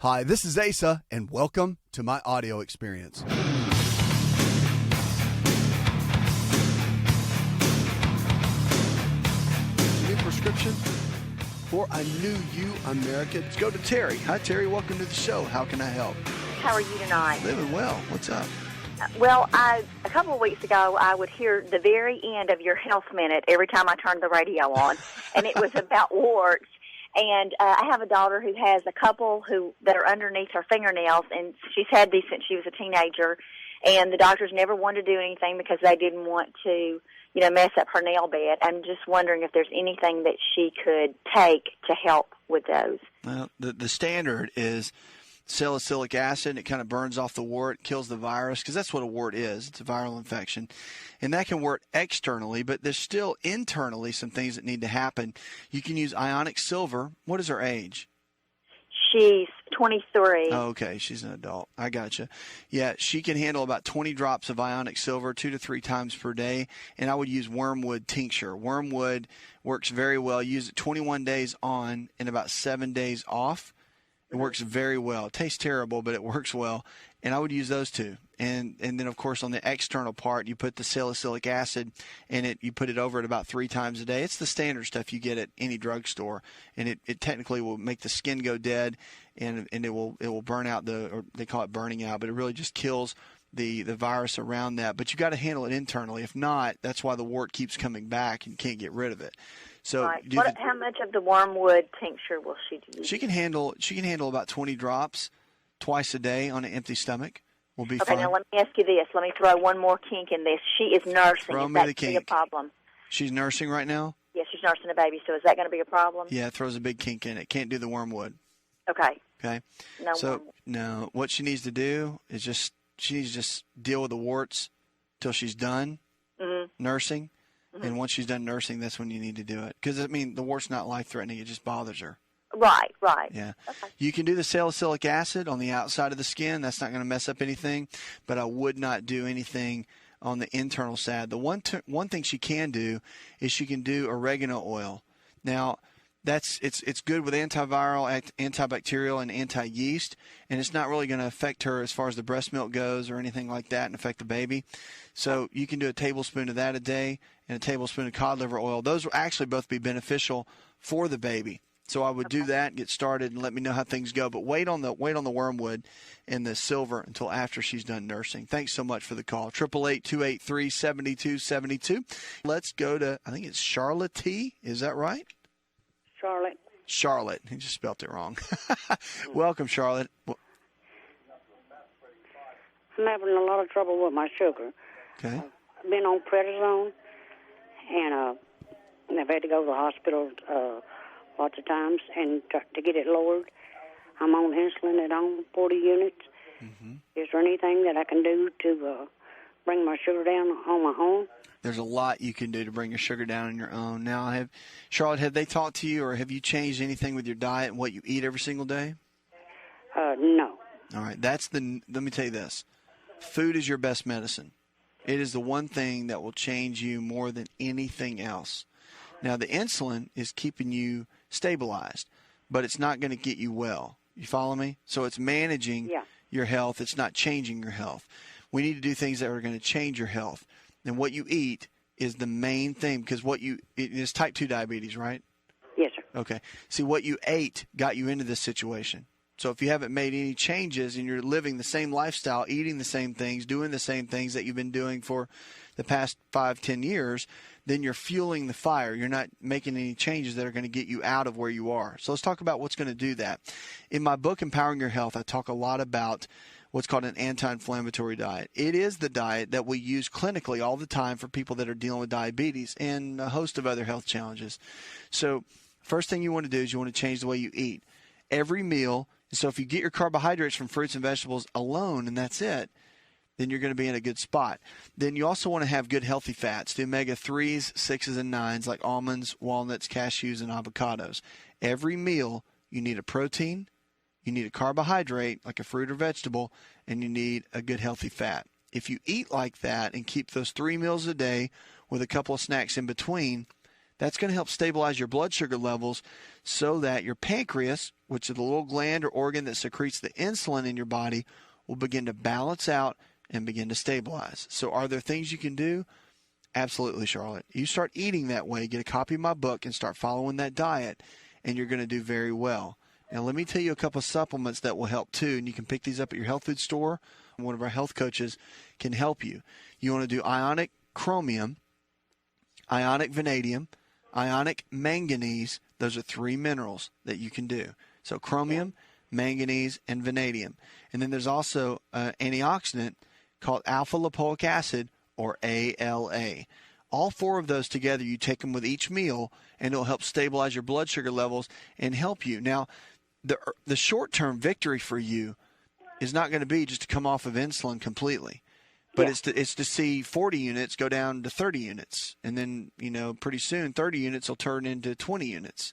Hi, this is Asa, and welcome to my audio experience. New prescription for a new you, America. Let's go to Terry. Hi, Terry. Welcome to the show. How can I help? How are you tonight? Living well. What's up? Well, a couple of weeks ago, I would hear the very end of your Health Minute every time I turned the radio on, and it was about warts. And I have a daughter who has a couple that are underneath her fingernails, and she's had these since she was a teenager. And the doctors never wanted to do anything because they didn't want to, mess up her nail bed. I'm just wondering if there's anything that she could take to help with those. Well, the standard is salicylic acid. It kind of burns off the wart, kills the virus, because that's what a wart is. It's a viral infection. And that can work externally, but there's still internally some things that need to happen. You can use ionic silver. What is her age? She's 23. Oh, okay. She's an adult. I gotcha. Yeah, she can handle about 20 drops of ionic silver 2 to 3 times per day, and I would use wormwood tincture. Wormwood works very well. Use it 21 days on and about 7 days off. It works very well. It tastes terrible, but it works well. And I would use those two. And then, of course, on the external part, you put the salicylic acid in it. You put it over it about 3 times a day. It's the standard stuff you get at any drugstore. And it technically will make the skin go dead, and it will burn out or they call it burning out, but it really just kills the virus around that. But you got to handle it internally. If not, that's why the wart keeps coming back and you can't get rid of it. So right. How much of the wormwood tincture will she use? She can handle about 20 drops twice a day on an empty stomach. Will be fine. Okay, now let me ask you this. Let me throw one more kink in this. She is nursing. Throw is me that the going to be kink. a problem? She's nursing right now? Yes, she's nursing a baby, so is that going to be a problem? Yeah, it throws a big kink in it. Can't do the wormwood. Okay. Okay? No so, wormwood. no, what she needs to do is she needs to just deal with the warts till she's done nursing. Mm-hmm. And once she's done nursing, that's when you need to do it. Because, the wart's not life-threatening. It just bothers her. Right. Yeah. Okay. You can do the salicylic acid on the outside of the skin. That's not going to mess up anything. But I would not do anything on the internal side. The one thing she can do is she can do oregano oil. Now, it's good with antiviral, antibacterial, and anti-yeast, and it's not really going to affect her as far as the breast milk goes or anything like that and affect the baby. So you can do a tablespoon of that a day and a tablespoon of cod liver oil. Those will actually both be beneficial for the baby. So I would do that and get started and let me know how things go. But wait on the wormwood and the silver until after she's done nursing. Thanks so much for the call. 888-283-7272. Let's go to, I think it's Charlotte T. Is that right? Charlotte. He just spelled it wrong. Welcome, Charlotte. I'm having a lot of trouble with my sugar. Okay. I've been on prednisone, and I've had to go to the hospital lots of times and to get it lowered. I'm on insulin at home, 40 units. Mm-hmm. Is there anything that I can do to bring my sugar down on my own? There's a lot you can do to bring your sugar down on your own. Now, Charlotte, have they talked to you or have you changed anything with your diet and what you eat every single day? No. All right. Let me tell you this. Food is your best medicine. It is the one thing that will change you more than anything else. Now, the insulin is keeping you stabilized, but it's not going to get you well. You follow me? So it's managing your health. It's not changing your health. We need to do things that are going to change your health. And what you eat is the main thing, because it is type 2 diabetes, right? Yes, sir. Okay. See, what you ate got you into this situation. So if you haven't made any changes and you're living the same lifestyle, eating the same things, doing the same things that you've been doing for the past 5-10 years, then you're fueling the fire. You're not making any changes that are going to get you out of where you are. So let's talk about what's going to do that. In my book, Empowering Your Health, I talk a lot about what's called an anti-inflammatory diet. It is the diet that we use clinically all the time for people that are dealing with diabetes and a host of other health challenges. So first thing you want to do is you want to change the way you eat. Every meal, so if you get your carbohydrates from fruits and vegetables alone and that's it, then you're going to be in a good spot. Then you also want to have good healthy fats, the omega-3s, 6s, and 9s like almonds, walnuts, cashews, and avocados. Every meal, you need a protein, you need a carbohydrate like a fruit or vegetable, and you need a good healthy fat. If you eat like that and keep those 3 meals a day with a couple of snacks in between, that's going to help stabilize your blood sugar levels so that your pancreas, which is the little gland or organ that secretes the insulin in your body, will begin to balance out and begin to stabilize. So are there things you can do? Absolutely, Charlotte. You start eating that way, get a copy of my book, and start following that diet, and you're going to do very well. Now, let me tell you a couple of supplements that will help, too, and you can pick these up at your health food store. One of our health coaches can help you. You want to do ionic chromium, ionic vanadium, ionic manganese. Those are 3 minerals that you can do. So chromium, manganese, and vanadium. And then there's also an antioxidant called alpha lipoic acid, or ALA. All 4 of those together, you take them with each meal, and it'll help stabilize your blood sugar levels and help you. Now, the short-term victory for you is not going to be just to come off of insulin completely, but it's to see 40 units go down to 30 units. And then, pretty soon 30 units will turn into 20 units,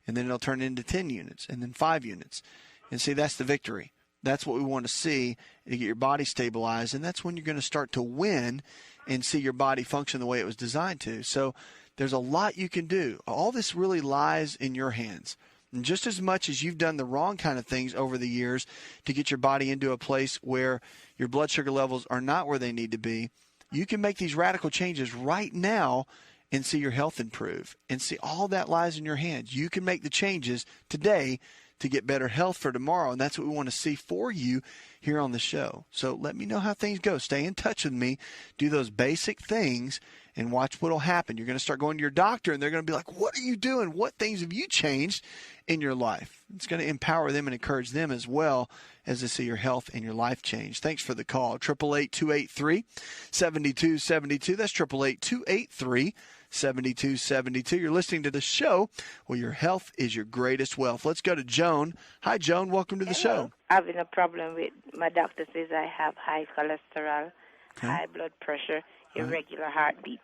and then it'll turn into 10 units, and then 5 units. And see, that's the victory. That's what we want to see to get your body stabilized, and that's when you're going to start to win and see your body function the way it was designed to. So there's a lot you can do. All this really lies in your hands. And just as much as you've done the wrong kind of things over the years to get your body into a place where your blood sugar levels are not where they need to be, you can make these radical changes right now and see your health improve. And see, all that lies in your hands. You can make the changes today to get better health for tomorrow, and that's what we want to see for you here on the show. So let me know how things go. Stay in touch with me. Do those basic things and watch what will happen. You're going to start going to your doctor, and they're going to be like, what are you doing? What things have you changed in your life? It's going to empower them and encourage them as well as to see your health and your life change. Thanks for the call. 888-283-7272. That's 888-283-7272. You're listening to the show where your health is your greatest wealth. Let's go to Joan. Hi, Joan. Welcome to the show. Having a problem with my doctor says I have high cholesterol, high blood pressure, irregular heartbeat.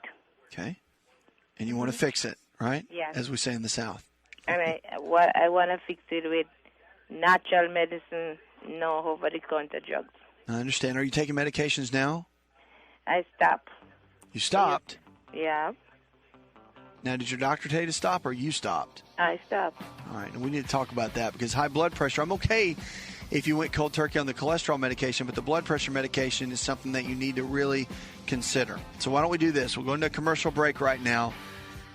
Okay. And you want to fix it, right? Yes. As we say in the South. And I want to fix it with natural medicine, no over-the-counter drugs. I understand. Are you taking medications now? I stopped. You stopped? Yeah. Now, did your doctor tell you to stop, or you stopped? I stopped. All right, and we need to talk about that, because high blood pressure, I'm okay if you went cold turkey on the cholesterol medication, but the blood pressure medication is something that you need to really consider. So why don't we do this? We'll go into a commercial break right now,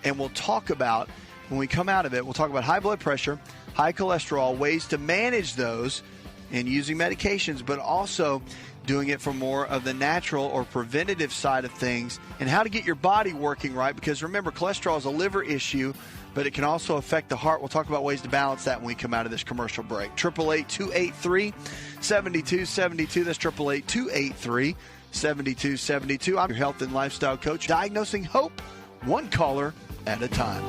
and we'll talk about, when we come out of it, we'll talk about high blood pressure, high cholesterol, ways to manage those, and using medications, but also doing it for more of the natural or preventative side of things, and how to get your body working right, because remember, cholesterol is a liver issue, but it can also affect the heart. We'll talk about ways to balance that when we come out of this commercial break. 888-283-7272. That's 888-283-7272. I'm your health and lifestyle coach, diagnosing hope, one caller at a time.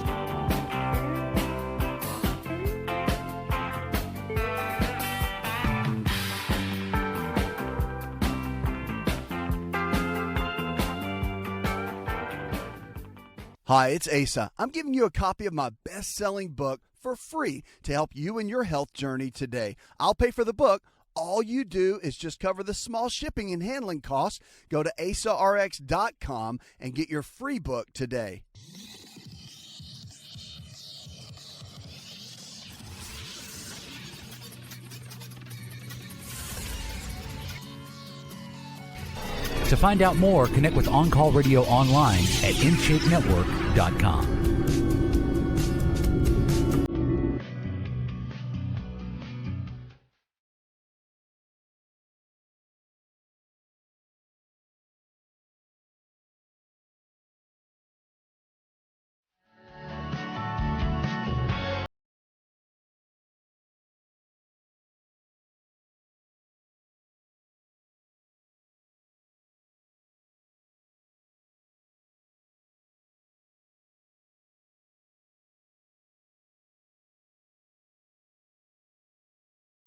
Hi, it's Asa. I'm giving you a copy of my best-selling book for free to help you in your health journey today. I'll pay for the book. All you do is just cover the small shipping and handling costs. Go to asarx.com and get your free book today. To find out more, connect with On Call Radio online at InShapeNetwork.com.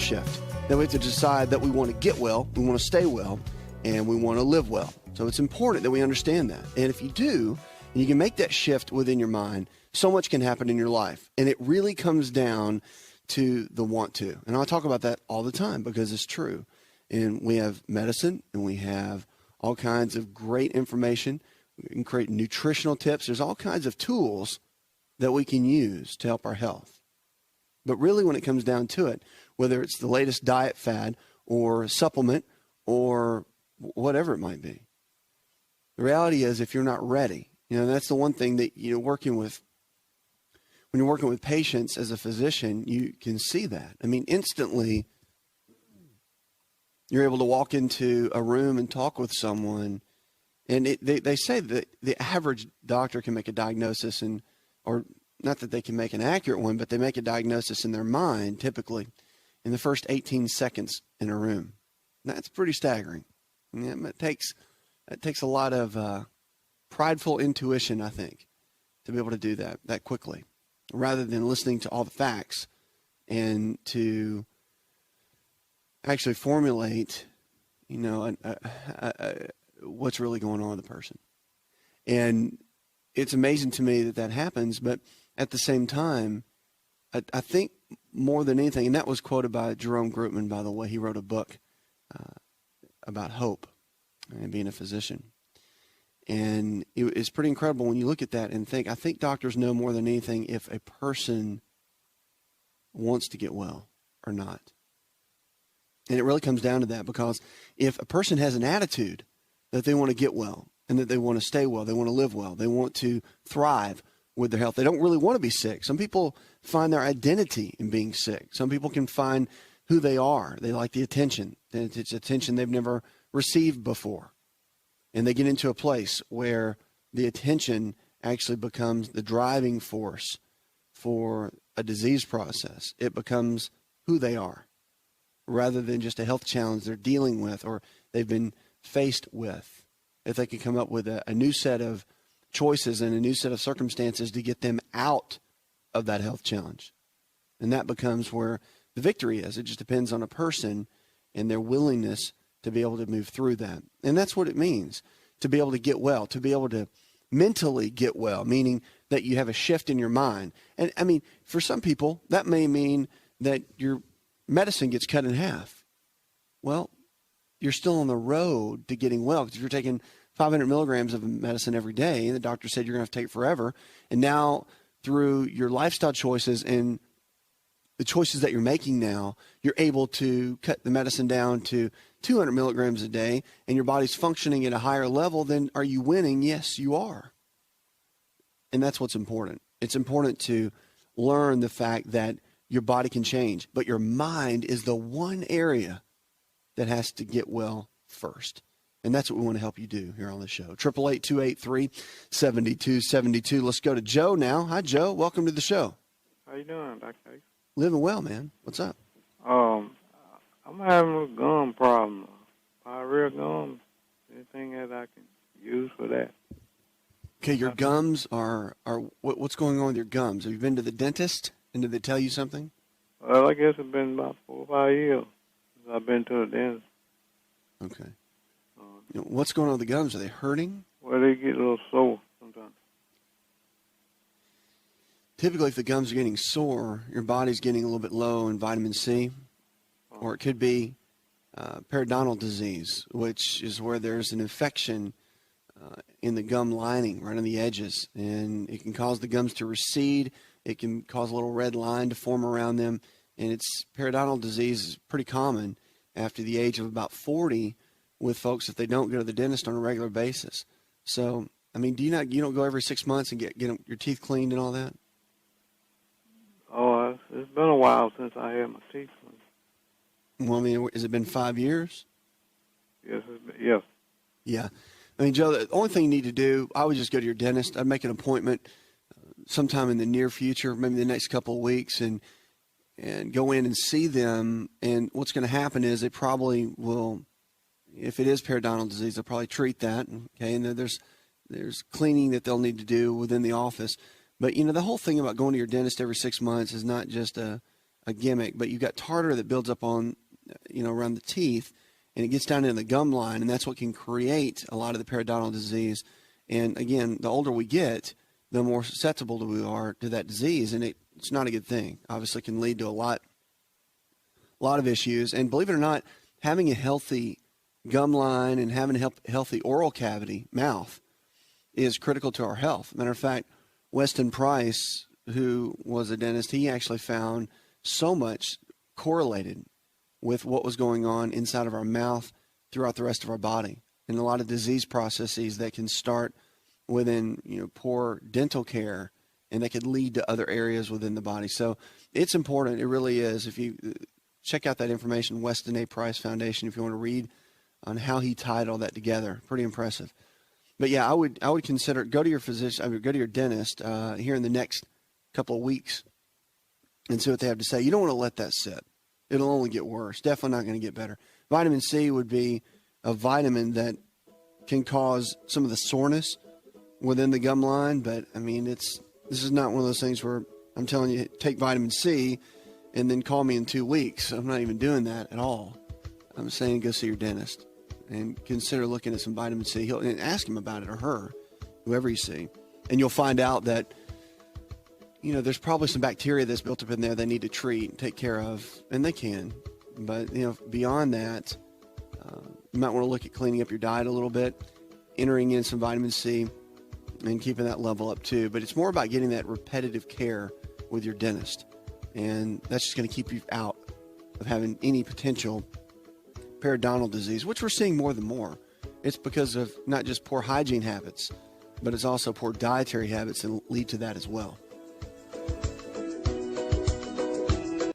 Shift. Then we have to decide that we want to get well, we want to stay well, and we want to live well. So it's important that we understand that. And if you do, and you can make that shift within your mind, so much can happen in your life. And it really comes down to the want to. And I'll talk about that all the time because it's true. And we have medicine, and we have all kinds of great information. We can create nutritional tips. There's all kinds of tools that we can use to help our health. But really, when it comes down to it, whether it's the latest diet fad or supplement or whatever it might be, the reality is if you're not ready, that's the one thing that when you're working with patients as a physician, you can see that. I mean, instantly, you're able to walk into a room and talk with someone, and they say that the average doctor can make a diagnosis, or not that they can make an accurate one, but they make a diagnosis in their mind, typically, in the first 18 seconds in a room. That's pretty staggering. It takes a lot of prideful intuition, I think, to be able to do that quickly, rather than listening to all the facts and to actually formulate, what's really going on with the person. And it's amazing to me that happens, but at the same time, I think more than anything, and that was quoted by Jerome Grootman, by the way. He wrote a book about hope and being a physician. And it's pretty incredible when you look at that and think, I think doctors know more than anything if a person wants to get well or not. And it really comes down to that, because if a person has an attitude that they want to get well and that they want to stay well, they want to live well, they want to thrive with their health, they don't really want to be sick. Some people find their identity in being sick. Some people can find who they are. They like the attention. It's attention they've never received before. And they get into a place where the attention actually becomes the driving force for a disease process. It becomes who they are, rather than just a health challenge they're dealing with or they've been faced with. If they can come up with a new set of choices and a new set of circumstances to get them out of that health challenge. And that becomes where the victory is. It just depends on a person and their willingness to be able to move through that. And that's what it means, to be able to get well, to be able to mentally get well, meaning that you have a shift in your mind. And I mean, for some people, that may mean that your medicine gets cut in half. Well, you're still on the road to getting well, because if you're taking 500 milligrams of medicine every day, and the doctor said you're going to have to take it forever, and now through your lifestyle choices and the choices that you're making now, you're able to cut the medicine down to 200 milligrams a day, and your body's functioning at a higher level, then are you winning? Yes, you are. And that's what's important. It's important to learn the fact that your body can change, but your mind is the one area that has to get well first. And that's what we want to help you do here on the show. 888-283-7272. Let's go to Joe now. Hi, Joe. Welcome to the show. How you doing, Dr. Living well, man. What's up? I'm having a gum problem. Real gum. Anything that I can use for that? Okay, your gums are what's going on with your gums? Have you been to the dentist, and did they tell you something? Well, I guess it's been about 4 or 5 years since I've been to the dentist. Okay. What's going on with the gums? Are they hurting? Well, they get a little sore sometimes. Typically, if the gums are getting sore, your body's getting a little bit low in vitamin C, or it could be periodontal disease, which is where there's an infection in the gum lining, right on the edges, and it can cause the gums to recede. It can cause a little red line to form around them, and it's periodontal disease is pretty common after the age of about 40 with folks if they don't go to the dentist on a regular basis. So, I mean, you don't go every 6 months and get your teeth cleaned and all that? Oh, it's been a while since I had my teeth cleaned. Well, I mean, has it been 5 years? Yes, yes. Yeah. I mean, Joe, the only thing you need to do, I would just go to your dentist. I'd make an appointment sometime in the near future, maybe the next couple of weeks, and go in and see them. And what's going to happen is they probably will, if it is periodontal disease, they'll probably treat that. Okay, and then there's cleaning that they'll need to do within the office. But, the whole thing about going to your dentist every 6 months is not just a gimmick, but you've got tartar that builds up on, around the teeth, and it gets down into the gum line, and that's what can create a lot of the periodontal disease. And, again, the older we get, the more susceptible we are to that disease, and it's not a good thing. Obviously, it can lead to a lot of issues. And believe it or not, having a healthy gum line and having a healthy oral cavity, mouth, is critical to our health. Matter of fact, Weston Price, who was a dentist, he actually found so much correlated with what was going on inside of our mouth throughout the rest of our body, and a lot of disease processes that can start within, poor dental care, and that could lead to other areas within the body. So it's important. It really is. If you check out that information, Weston A. Price Foundation, if you want to read on how he tied all that together, pretty impressive. But yeah, I would consider, go to your physician, go to your dentist here in the next couple of weeks and see what they have to say. You don't want to let that sit. It'll only get worse. Definitely not going to get better. Vitamin C would be a vitamin that can cause some of the soreness within the gum line, but I mean, this is not one of those things where I'm telling you, take vitamin C and then call me in 2 weeks. I'm not even doing that at all. I'm saying go see your dentist and consider looking at some vitamin C. And ask him about it, or her, whoever you see. And you'll find out that, there's probably some bacteria that's built up in there they need to treat and take care of, and they can. But, beyond that, you might want to look at cleaning up your diet a little bit, entering in some vitamin C, and keeping that level up too. But it's more about getting that repetitive care with your dentist. And that's just going to keep you out of having any potential periodontal disease, which we're seeing more than more. It's because of not just poor hygiene habits, but it's also poor dietary habits that lead to that as well.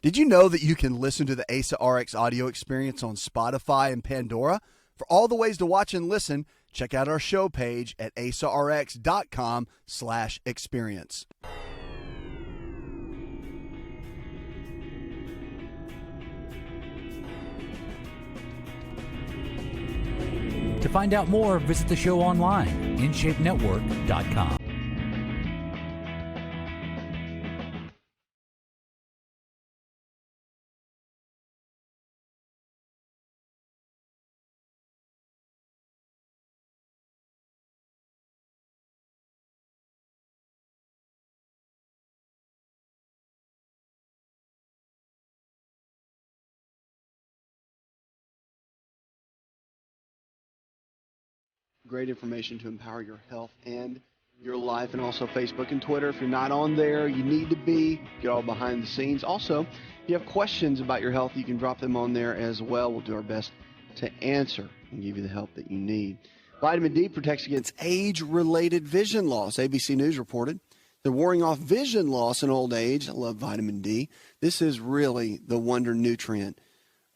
Did you know that you can listen to the Asa Rx audio experience on Spotify and Pandora? For all the ways to watch and listen, check out our show page at asarx.com/experience. To find out more, visit the show online, InShapeNetwork.com. Great information to empower your health and your life, and also Facebook and Twitter. If you're not on there, you need to be. Get all behind the scenes. Also, if you have questions about your health, you can drop them on there as well. We'll do our best to answer and give you the help that you need. Vitamin D protects against age-related vision loss. ABC News reported they're warding off vision loss in old age. I love vitamin D. This is really the wonder nutrient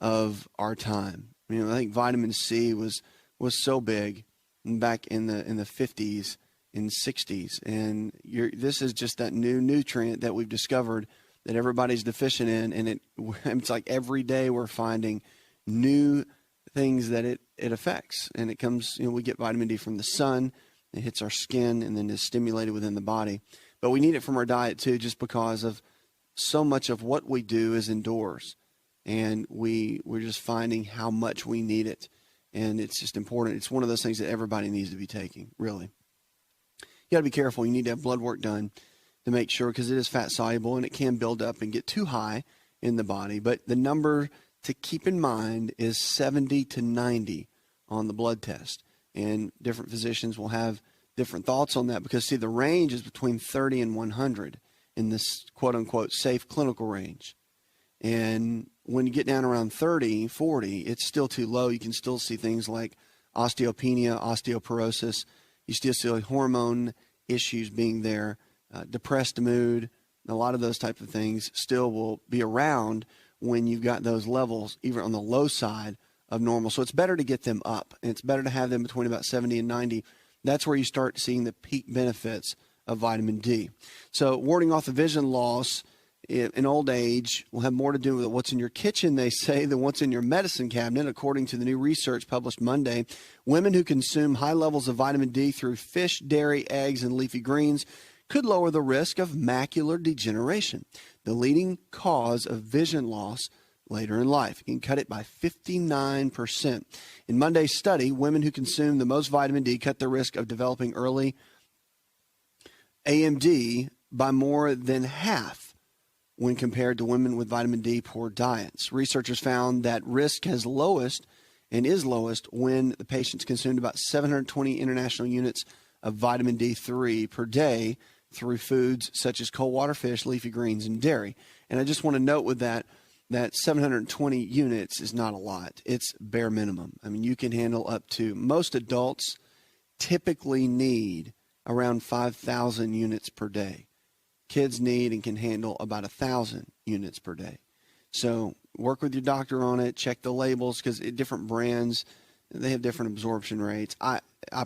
of our time. I think vitamin C was so big back in the 50s and 60s, and this is just that new nutrient that we've discovered that everybody's deficient in, and it's like every day we're finding new things that it affects, and it comes, we get vitamin D from the sun, it hits our skin, and then is stimulated within the body. But we need it from our diet too, just because of so much of what we do is indoors, and we're just finding how much we need it. And it's just important. It's one of those things that everybody needs to be taking, really. You got to be careful. You need to have blood work done to make sure, because it is fat soluble and it can build up and get too high in the body. But the number to keep in mind is 70 to 90 on the blood test. And different physicians will have different thoughts on that, because, see, the range is between 30 and 100 in this quote-unquote safe clinical range. And when you get down around 30, 40, it's still too low. You can still see things like osteopenia, osteoporosis. You still see hormone issues being there, depressed mood. A lot of those types of things still will be around when you've got those levels, even on the low side of normal. So it's better to get them up, and it's better to have them between about 70 and 90. That's where you start seeing the peak benefits of vitamin D. So warding off the vision loss in old age will have more to do with what's in your kitchen, they say, than what's in your medicine cabinet. According to the new research published Monday, women who consume high levels of vitamin D through fish, dairy, eggs, and leafy greens could lower the risk of macular degeneration, the leading cause of vision loss later in life. You can cut it by 59%. In Monday's study, women who consume the most vitamin D cut the risk of developing early AMD by more than half when compared to women with vitamin D poor diets. Researchers found that risk is lowest when the patients consumed about 720 international units of vitamin D3 per day through foods such as cold water fish, leafy greens, and dairy. And I just want to note with that 720 units is not a lot. It's bare minimum. I mean, you can handle up to, most adults typically need around 5,000 units per day. Kids need and can handle about 1,000 units per day. So work with your doctor on it, check the labels, because different brands, they have different absorption rates. I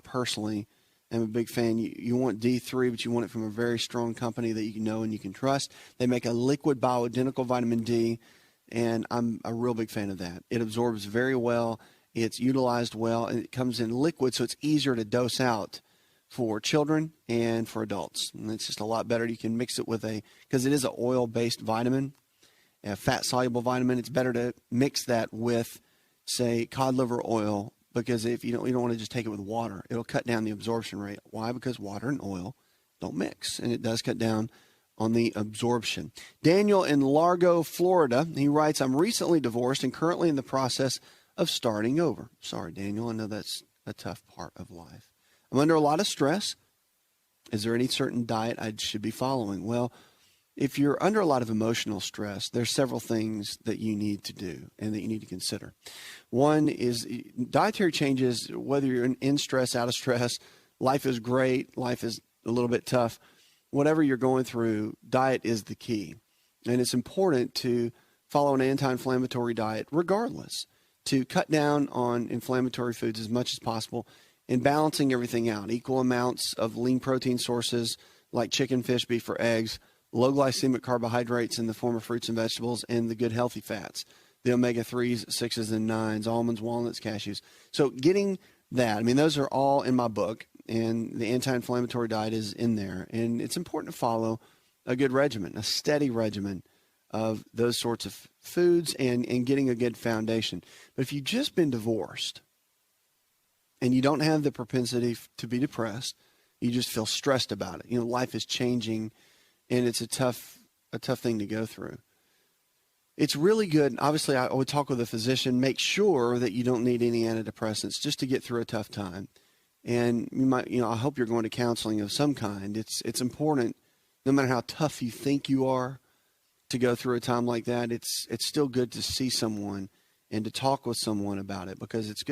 personally am a big fan. You want D3, but you want it from a very strong company that you know and you can trust. They make a liquid bioidentical vitamin D, and I'm a real big fan of that. It absorbs very well. It's utilized well, and it comes in liquid, so it's easier to dose out for children and for adults. And it's just a lot better. You can mix it with because it is an oil-based vitamin, a fat-soluble vitamin. It's better to mix that with, say, cod liver oil, because if you don't want to just take it with water. It'll cut down the absorption rate. Why? Because water and oil don't mix, and it does cut down on the absorption. Daniel in Largo, Florida, he writes, I'm recently divorced and currently in the process of starting over. Sorry, Daniel. I know that's a tough part of life. I'm under a lot of stress. Is there any certain diet I should be following? Well, if you're under a lot of emotional stress, there's several things that you need to do and that you need to consider. One is dietary changes, whether you're in stress, out of stress, life is great, life is a little bit tough. Whatever you're going through, diet is the key. And it's important to follow an anti-inflammatory diet regardless, to cut down on inflammatory foods as much as possible and balancing everything out. Equal amounts of lean protein sources like chicken, fish, beef, or eggs, low glycemic carbohydrates in the form of fruits and vegetables, and the good healthy fats, the omega-3s, 6s, and 9s, almonds, walnuts, cashews. So getting that, I mean, those are all in my book, and the anti-inflammatory diet is in there. And it's important to follow a good regimen, a steady regimen of those sorts of foods and getting a good foundation. But if you've just been divorced and you don't have the propensity to be depressed, you just feel stressed about it. You know, life is changing, and it's a tough thing to go through. It's really good. Obviously, I would talk with a physician, make sure that you don't need any antidepressants just to get through a tough time. And you might, I hope you're going to counseling of some kind. It's important, no matter how tough you think you are, to go through a time like that. It's still good to see someone and to talk with someone about it, because it's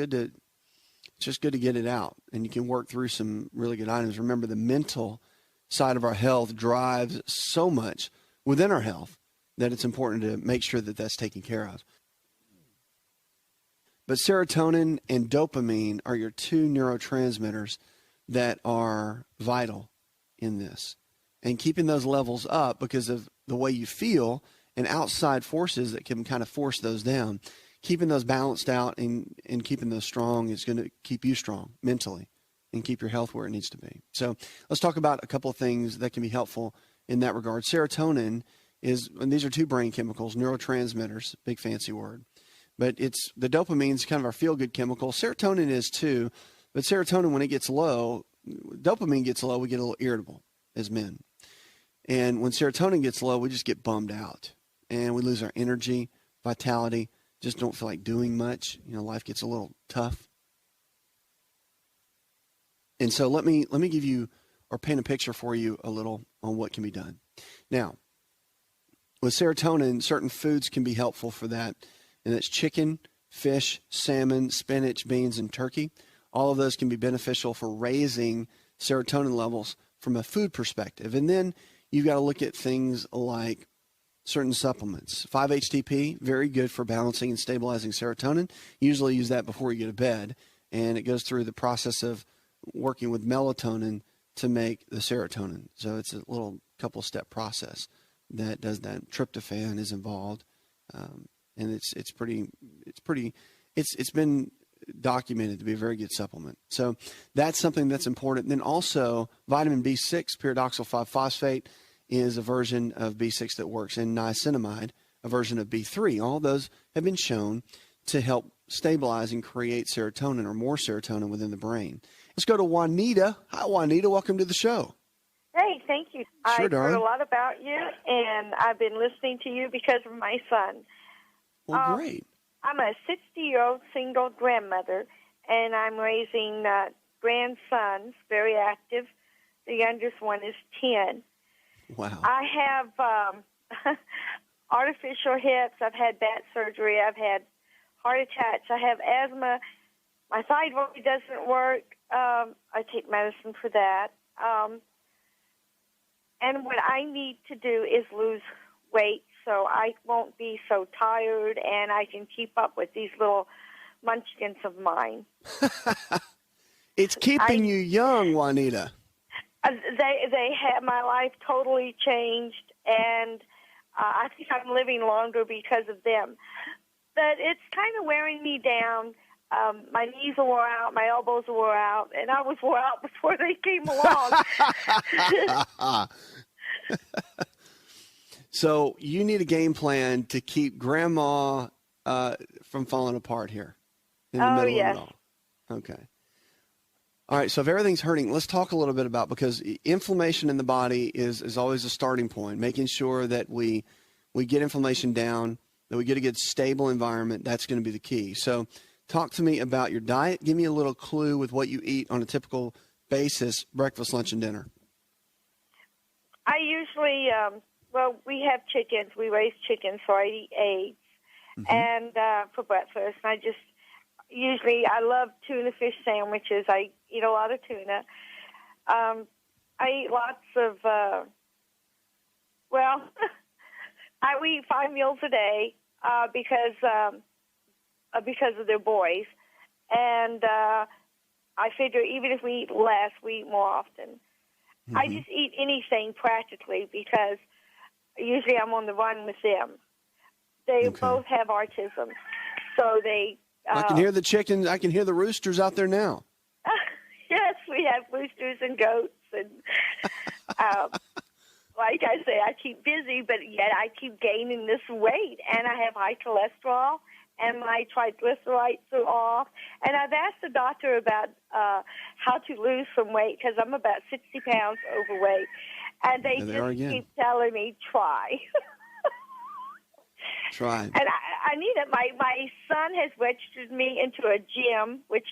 just good to get it out, and you can work through some really good items. Remember, the mental side of our health drives so much within our health that it's important to make sure that that's taken care of. But serotonin and dopamine are your two neurotransmitters that are vital in this. And keeping those levels up because of the way you feel and outside forces that can kind of force those down, keeping those balanced out and keeping those strong is going to keep you strong mentally and keep your health where it needs to be. So let's talk about a couple of things that can be helpful in that regard. Serotonin and these are two brain chemicals, neurotransmitters, big fancy word. But it's the dopamine is kind of our feel-good chemical. Serotonin is too, but serotonin, when it gets low, dopamine gets low, we get a little irritable as men. And when serotonin gets low, we just get bummed out and we lose our energy, vitality, just don't feel like doing much. Life gets a little tough. And so let me give you or paint a picture for you a little on what can be done. Now, with serotonin, certain foods can be helpful for that. And that's chicken, fish, salmon, spinach, beans, and turkey. All of those can be beneficial for raising serotonin levels from a food perspective. And then you've got to look at things like certain supplements. 5-HTP, very good for balancing and stabilizing serotonin. Usually use that before you go to bed. And it goes through the process of working with melatonin to make the serotonin. So it's a little couple-step process that does that. Tryptophan is involved. And it's been documented to be a very good supplement. So that's something that's important. Then also vitamin B6, pyridoxal 5-phosphate, is a version of B6 that works, and niacinamide, a version of B3. All those have been shown to help stabilize and create serotonin or more serotonin within the brain. Let's go to Juanita. Hi, Juanita. Welcome to the show. Hey, thank you. Sure, I've heard a lot about you, and I've been listening to you because of my son. Well, great. I'm a 60-year-old single grandmother, and I'm raising grandsons, very active. The youngest one is 10. Wow. I have artificial hips. I've had back surgery. I've had heart attacks. I have asthma. My thyroid doesn't work. I take medicine for that. And what I need to do is lose weight so I won't be so tired and I can keep up with these little munchkins of mine. It's keeping you young, Juanita. They have my life totally changed, and I think I'm living longer because of them. But it's kind of wearing me down. My knees are wore out, my elbows are wore out, and I was wore out before they came along. So you need a game plan to keep Grandma from falling apart here in the middle yes. of it all. Okay. All right, so if everything's hurting, let's talk a little bit about, because inflammation in the body is always a starting point, making sure that we get inflammation down, that we get a good stable environment. That's going to be the key. So talk to me about your diet. Give me a little clue with what you eat on a typical basis, breakfast, lunch, and dinner. I usually, we have chickens. We raise chickens, so I eat eggs and for breakfast. I love tuna fish sandwiches. I eat a lot of tuna. I eat lots of, I eat 5 meals a day because of their boys. And I figure even if we eat less, we eat more often. I just eat anything practically because usually I'm on the run with them. They both have autism, so they... I can hear the chickens. I can hear the roosters out there now. Yes, we have roosters and goats. And like I say, I keep busy, but yet I keep gaining this weight. And I have high cholesterol, and my triglycerides are off. And I've asked the doctor about how to lose some weight because I'm about 60 pounds overweight. And they just keep telling me, try. Try. And I need it. My son has registered me into a gym, which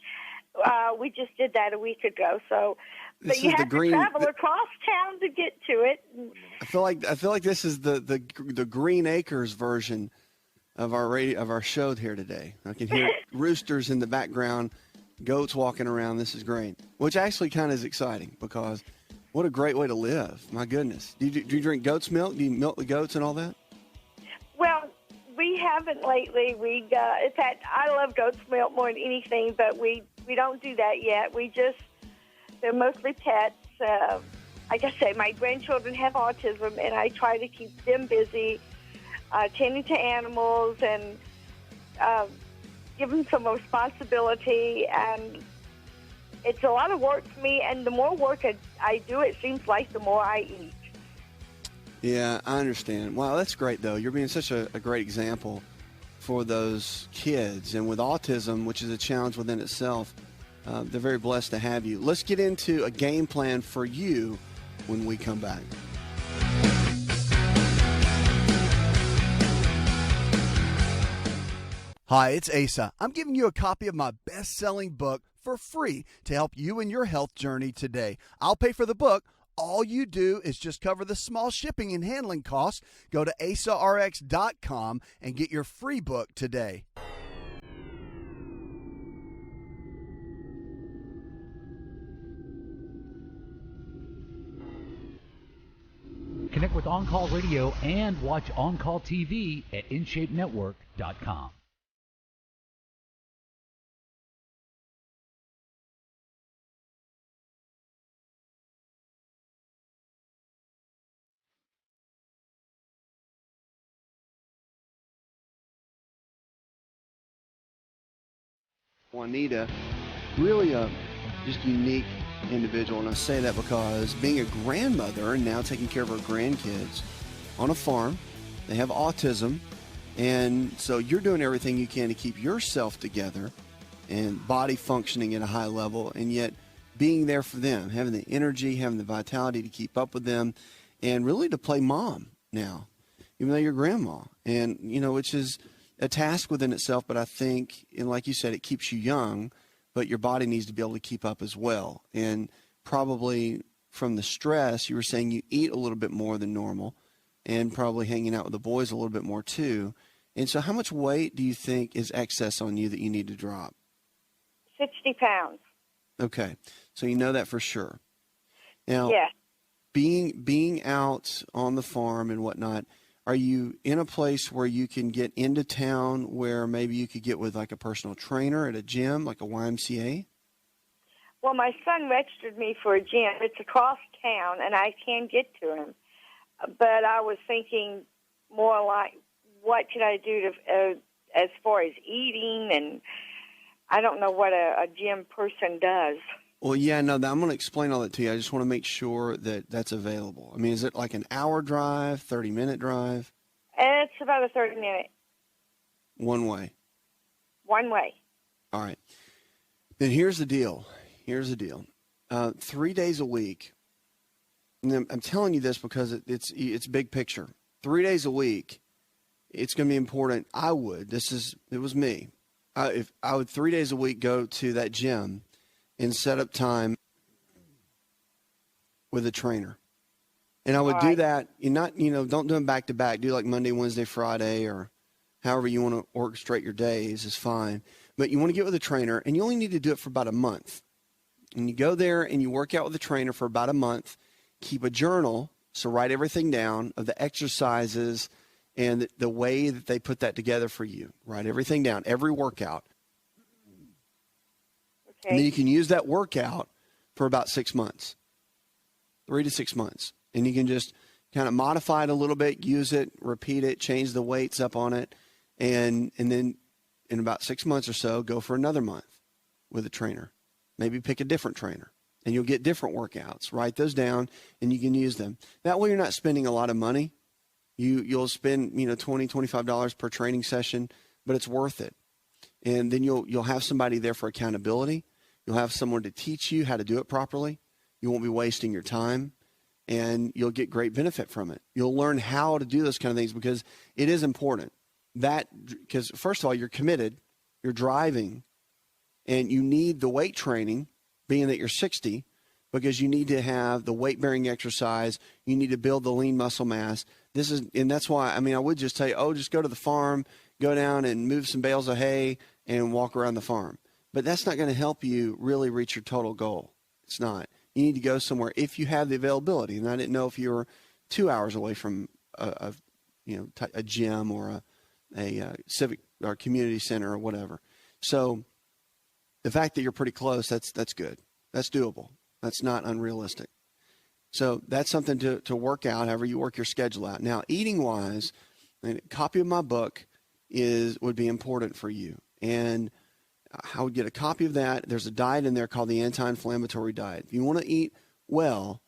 we just did that a week ago. So, but you have to travel across town to get to it. I feel like this is the Green Acres version of our show here today. I can hear roosters in the background, goats walking around. This is great, which actually kind of is exciting because what a great way to live. My goodness. Do you drink goat's milk? Do you milk the goats and all that? Well, we haven't lately. In fact, I love goat's milk more than anything, but we don't do that yet. They're mostly pets. Like I say, my grandchildren have autism, and I try to keep them busy, tending to animals and give them some responsibility. And it's a lot of work for me, and the more work I do, it seems like the more I eat. Yeah, I understand. Wow, that's great, though. You're being such a great example for those kids. And with autism, which is a challenge within itself, they're very blessed to have you. Let's get into a game plan for you when we come back. Hi, it's Asa. I'm giving you a copy of my best-selling book for free to help you in your health journey today. I'll pay for the book. All you do is just cover the small shipping and handling costs. Go to asarx.com and get your free book today. Connect with On Call Radio and watch On Call TV at InShapeNetwork.com. Juanita, really a just unique individual, and I say that because being a grandmother and now taking care of her grandkids on a farm, they have autism, and so you're doing everything you can to keep yourself together and body functioning at a high level, and yet being there for them, having the energy, having the vitality to keep up with them, and really to play mom now, even though you're grandma, and which is a task within itself, but I think, and like you said, it keeps you young, but your body needs to be able to keep up as well. And probably from the stress, you were saying you eat a little bit more than normal. and probably hanging out with the boys a little bit more too. And so how much weight do you think is excess on you that you need to drop? 60 pounds. Okay. So you know that for sure. Now, Yes. being out on the farm and whatnot, are you in a place where you can get into town where maybe you could get with like a personal trainer at a gym, like a YMCA? Well, my son registered me for a gym. It's across town, and I can get to him. But I was thinking more like, what can I do to, as far as eating, and I don't know what a gym person does. Well, yeah, no, I'm going to explain all that to you. I just want to make sure that that's available. I mean, is it like an hour drive, 30-minute drive? It's about a 30-minute. One way. One way. All right. Then here's the deal. 3 days a week. And I'm telling you this because it's big picture. 3 days a week, it's going to be important. It was me. If I would 3 days a week go to that gym and set up time with a trainer. And I would do that. Don't do them back to back. Do like Monday, Wednesday, Friday, or however you want to orchestrate your days is fine. But you want to get with a trainer, and you only need to do it for about a month. And you go there and you work out with a trainer for about a month. Keep a journal, so write everything down of the exercises and the way that they put that together for you. Write everything down, every workout. Okay. And then you can use that workout for about 6 months, 3 to 6 months. And you can just kind of modify it a little bit, use it, repeat it, change the weights up on it. And then in about 6 months or so, go for another month with a trainer. Maybe pick a different trainer. And you'll get different workouts. Write those down, and you can use them. That way you're not spending a lot of money. You'll spend, $20, $25 per training session, but it's worth it. And then you'll have somebody there for accountability. You'll have someone to teach you how to do it properly. You won't be wasting your time, and you'll get great benefit from it. You'll learn how to do those kind of things because it is important. Because first of all, you're committed, you're driving, and you need the weight training, being that you're 60, because you need to have the weight-bearing exercise. You need to build the lean muscle mass. And that's why, I would just tell you, just go to the farm, go down and move some bales of hay and walk around the farm. But that's not going to help you really reach your total goal. It's not. You need to go somewhere if you have the availability. And I didn't know if you were 2 hours away from a gym or a civic or community center or whatever. So the fact that you're pretty close, that's good. That's doable. That's not unrealistic. So that's something to work out, however you work your schedule out. Now, eating-wise, a copy of my book would be important for you. And I would get a copy of that. There's a diet in there called the anti-inflammatory diet. If you want to eat well,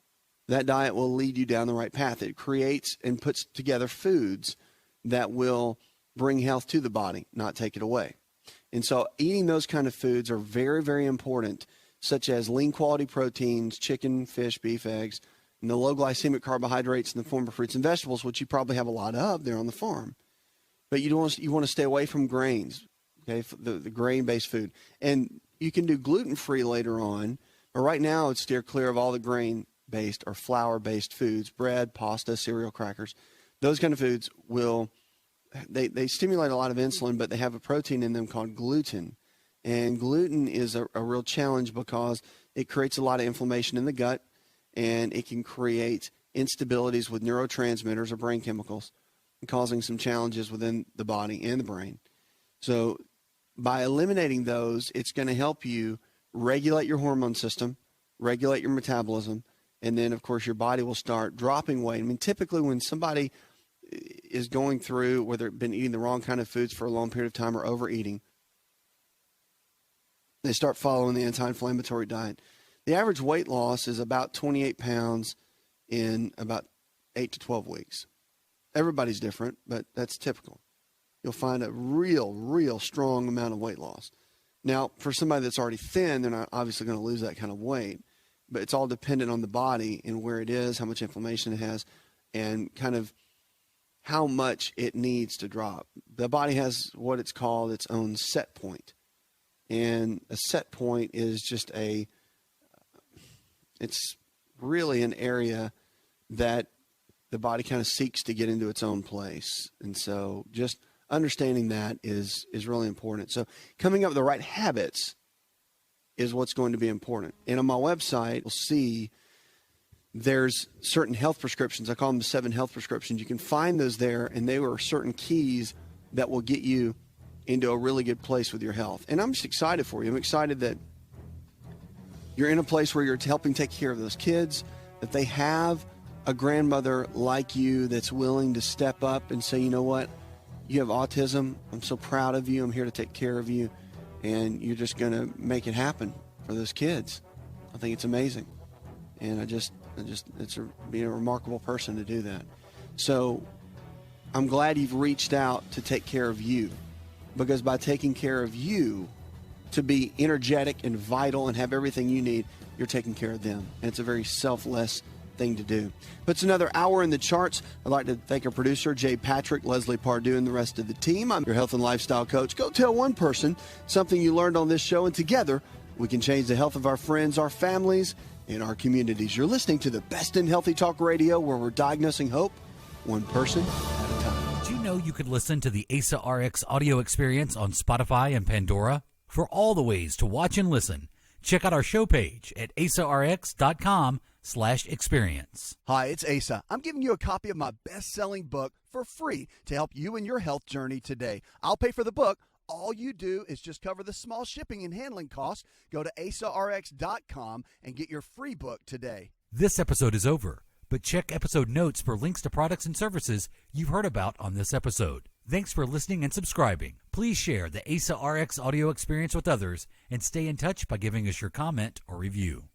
that diet will lead you down the right path. It creates and puts together foods that will bring health to the body, not take it away. And so eating those kind of foods are very, very important, such as lean quality proteins, chicken, fish, beef, eggs, and the low glycemic carbohydrates in the form of fruits and vegetables, which you probably have a lot of there on the farm. But you want to stay away from grains, okay, the grain-based food. And you can do gluten-free later on, but right now it's steer clear of all the grain-based or flour-based foods, bread, pasta, cereal, crackers. Those kind of foods they stimulate a lot of insulin, but they have a protein in them called gluten. And gluten is a real challenge because it creates a lot of inflammation in the gut, and it can create instabilities with neurotransmitters or brain chemicals, and causing some challenges within the body and the brain. So by eliminating those, it's going to help you regulate your hormone system, regulate your metabolism, and then, of course, your body will start dropping weight. Typically when somebody is going through, whether they've been eating the wrong kind of foods for a long period of time or overeating, they start following the anti-inflammatory diet. The average weight loss is about 28 pounds in about 8 to 12 weeks. Everybody's different, but that's typical. You'll find a real strong amount of weight loss. Now, for somebody that's already thin, they're not obviously going to lose that kind of weight, but it's all dependent on the body and where it is, how much inflammation it has, and kind of how much it needs to drop. The body has what it's called its own set point. And a set point is just it's really an area that the body kind of seeks to get into its own place. And so just understanding that is really important. So coming up with the right habits is what's going to be important. And on my website, you'll see there's certain health prescriptions. I call them the 7 health prescriptions. You can find those there, and they are certain keys that will get you into a really good place with your health. And I'm just excited for you. I'm excited that you're in a place where you're helping take care of those kids, that they have a grandmother like you that's willing to step up and say, you know what, you have autism. I'm so proud of you. I'm here to take care of you. And you're just going to make it happen for those kids. I think it's amazing. And it's being a remarkable person to do that. So I'm glad you've reached out to take care of you, because by taking care of you, to be energetic and vital and have everything you need, you're taking care of them. And it's a very selfless thing to do. Puts another hour in the charts. I'd like to thank our producer, Jay Patrick, Leslie Pardue, and the rest of the team. I'm your health and lifestyle coach. Go tell one person something you learned on this show, and together we can change the health of our friends, our families, and our communities. You're listening to the best in healthy talk radio, where we're diagnosing hope one person at a time. Did you know you could listen to the Asa Rx audio experience on Spotify and Pandora? For all the ways to watch and listen, check out our show page at asarx.com/experience. Hi, it's Asa. I'm giving you a copy of my best-selling book for free to help you in your health journey today. I'll pay for the book. All you do is just cover the small shipping and handling costs. Go to asarx.com and get your free book today. This episode is over, but check episode notes for links to products and services you've heard about on this episode. Thanks for listening and subscribing. Please share the Asa Rx audio experience with others and stay in touch by giving us your comment or review.